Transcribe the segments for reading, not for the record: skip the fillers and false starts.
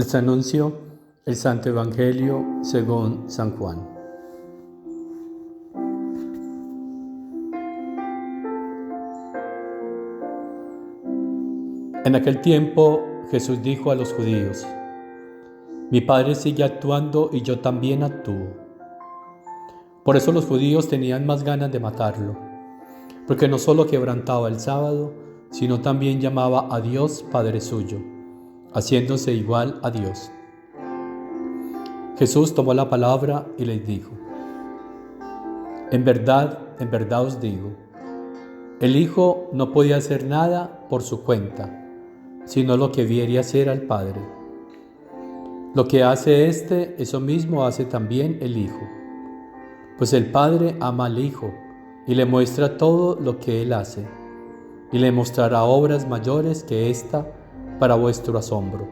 Les anuncio el Santo Evangelio según San Juan. En aquel tiempo Jesús dijo a los judíos: Mi Padre sigue actuando y yo también actúo. Por eso los judíos tenían más ganas de matarlo, porque no solo quebrantaba el sábado, sino también llamaba a Dios Padre suyo, haciéndose igual a Dios. Jesús tomó la palabra y les dijo: en verdad os digo, el Hijo no podía hacer nada por su cuenta, sino lo que viere hacer al Padre. Lo que hace éste, eso mismo hace también el Hijo, pues el Padre ama al Hijo y le muestra todo lo que Él hace, y le mostrará obras mayores que esta para vuestro asombro.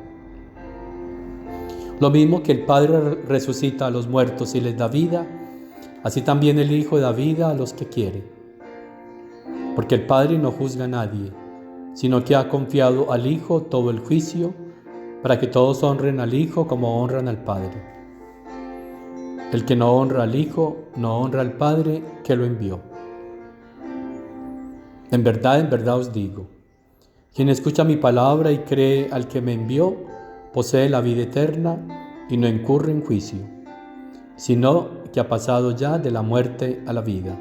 Lo mismo que el Padre resucita a los muertos y les da vida, así también el Hijo da vida a los que quiere. Porque el Padre no juzga a nadie, sino que ha confiado al Hijo todo el juicio, para que todos honren al Hijo como honran al Padre. El que no honra al Hijo, no honra al Padre que lo envió. En verdad os digo, quien escucha mi palabra y cree al que me envió, posee la vida eterna y no incurre en juicio, sino que ha pasado ya de la muerte a la vida.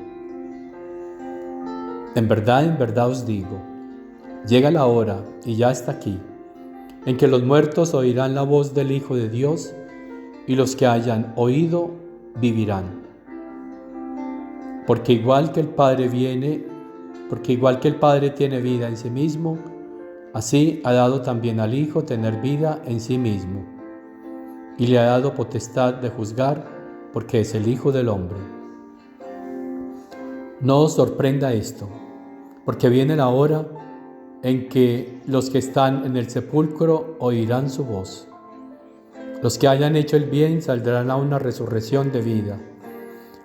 En verdad os digo, llega la hora, y ya está aquí, en que los muertos oirán la voz del Hijo de Dios, y los que hayan oído vivirán. Porque igual que el Padre tiene vida en sí mismo, así ha dado también al Hijo tener vida en sí mismo, y le ha dado potestad de juzgar, porque es el Hijo del Hombre. No os sorprenda esto, porque viene la hora en que los que están en el sepulcro oirán su voz. Los que hayan hecho el bien saldrán a una resurrección de vida,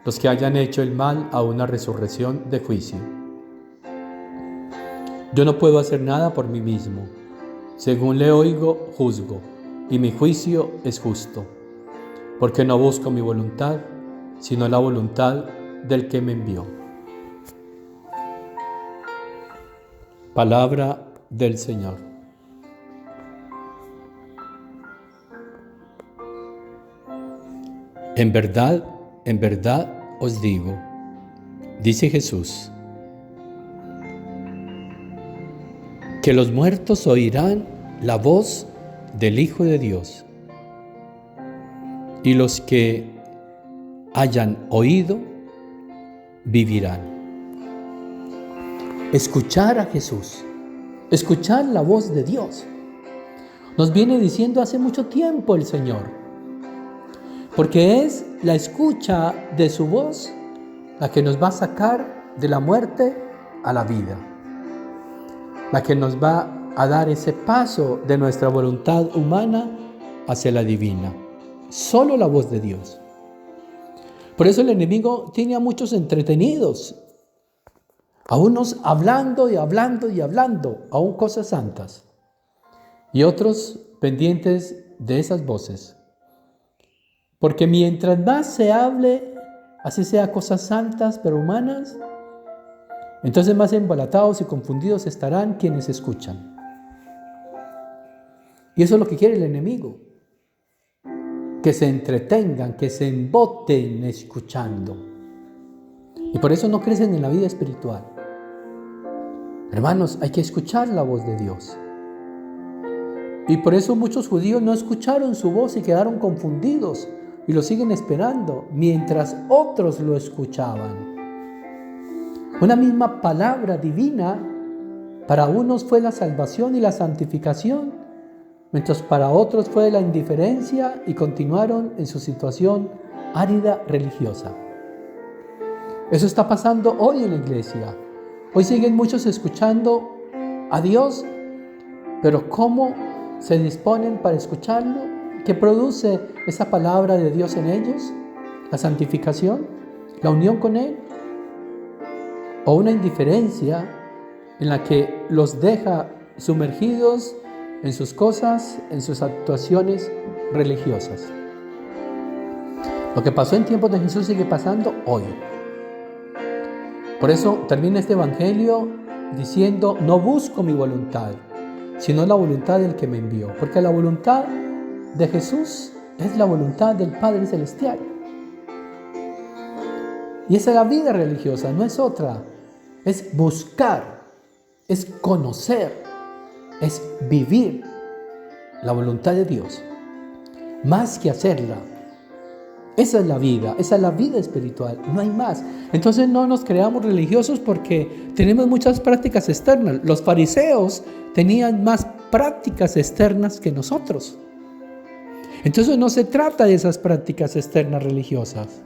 los que hayan hecho el mal a una resurrección de juicio. Yo no puedo hacer nada por mí mismo. Según le oigo, juzgo, y mi juicio es justo, porque no busco mi voluntad, sino la voluntad del que me envió. Palabra del Señor. En verdad os digo, dice Jesús, que los muertos oirán la voz del Hijo de Dios, y los que hayan oído vivirán. Escuchar a Jesús, escuchar la voz de Dios, nos viene diciendo hace mucho tiempo el Señor, porque es la escucha de su voz la que nos va a sacar de la muerte a la vida, la que nos va a dar ese paso de nuestra voluntad humana hacia la divina. Solo la voz de Dios. Por eso el enemigo tiene a muchos entretenidos, a unos hablando y hablando y hablando, aún cosas santas, y otros pendientes de esas voces. Porque mientras más se hable, así sea cosas santas pero humanas, entonces más embalatados y confundidos estarán quienes escuchan. Y eso es lo que quiere el enemigo, que se entretengan, que se emboten escuchando. Y por eso no crecen en la vida espiritual. Hermanos, hay que escuchar la voz de Dios. Y por eso muchos judíos no escucharon su voz y quedaron confundidos y lo siguen esperando, mientras otros lo escuchaban. Una misma palabra divina para unos fue la salvación y la santificación, mientras para otros fue la indiferencia y continuaron en su situación árida religiosa. Eso está pasando hoy en la iglesia. Hoy siguen muchos escuchando a Dios, pero ¿cómo se disponen para escucharlo? ¿Qué produce esa palabra de Dios en ellos? ¿La santificación? ¿La unión con Él? ¿O una indiferencia en la que los deja sumergidos en sus cosas, en sus actuaciones religiosas. Lo que pasó en tiempos de Jesús sigue pasando hoy. Por eso termina este evangelio diciendo: no busco mi voluntad, sino la voluntad del que me envió. Porque la voluntad de Jesús es la voluntad del Padre Celestial. Y esa es la vida religiosa, no es otra. Es buscar, es conocer, es vivir la voluntad de Dios, más que hacerla. Esa es la vida espiritual, no hay más. Entonces no nos creamos religiosos porque tenemos muchas prácticas externas. Los fariseos tenían más prácticas externas que nosotros. Entonces no se trata de esas prácticas externas religiosas.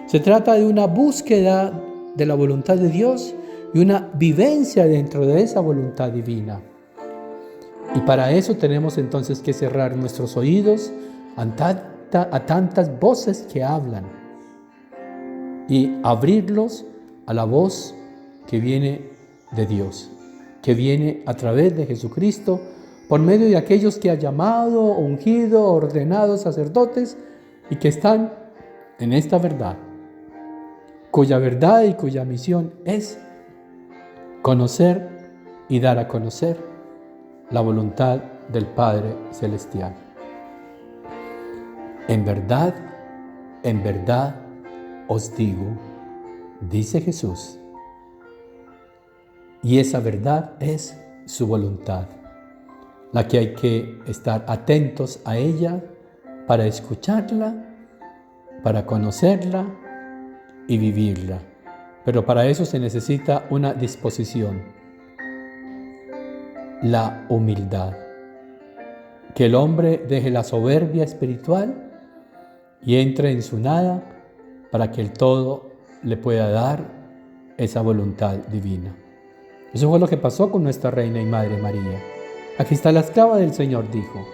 Se trata de una búsqueda de la voluntad de Dios y una vivencia dentro de esa voluntad divina. Y para eso tenemos entonces que cerrar nuestros oídos a tantas voces que hablan y abrirlos a la voz que viene de Dios, que viene a través de Jesucristo, por medio de aquellos que ha llamado, ungido, ordenado sacerdotes y que están en esta verdad, cuya verdad y cuya misión es conocer y dar a conocer la voluntad del Padre Celestial. En verdad os digo, dice Jesús, y esa verdad es su voluntad, la que hay que estar atentos a ella para escucharla, para conocerla y vivirla. Pero para eso se necesita una disposición, la humildad, que el hombre deje la soberbia espiritual y entre en su nada para que el todo le pueda dar esa voluntad divina. Eso fue lo que pasó con nuestra Reina y Madre María. Aquí está la esclava del Señor, dijo.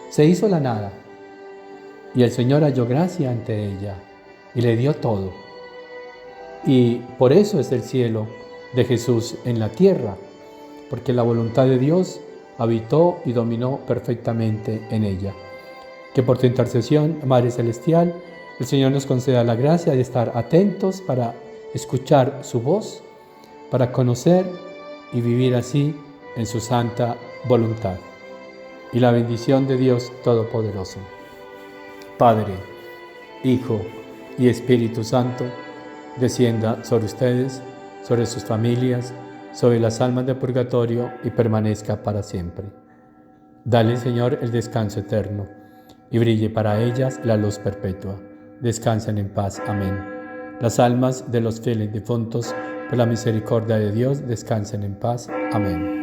Se hizo la nada y el Señor halló gracia ante ella y le dio todo. Y por eso es el cielo de Jesús en la tierra, porque la voluntad de Dios habitó y dominó perfectamente en ella. Que por tu intercesión, Madre Celestial, el Señor nos conceda la gracia de estar atentos para escuchar su voz, para conocer y vivir así en su santa voluntad. Y la bendición de Dios Todopoderoso, Padre, Hijo y Espíritu Santo, descienda sobre ustedes, sobre sus familias, sobre las almas de purgatorio y permanezca para siempre. Dale, Señor, el descanso eterno y brille para ellas la luz perpetua. Descansen en paz. Amén. Las almas de los fieles difuntos, por la misericordia de Dios, descansen en paz. Amén.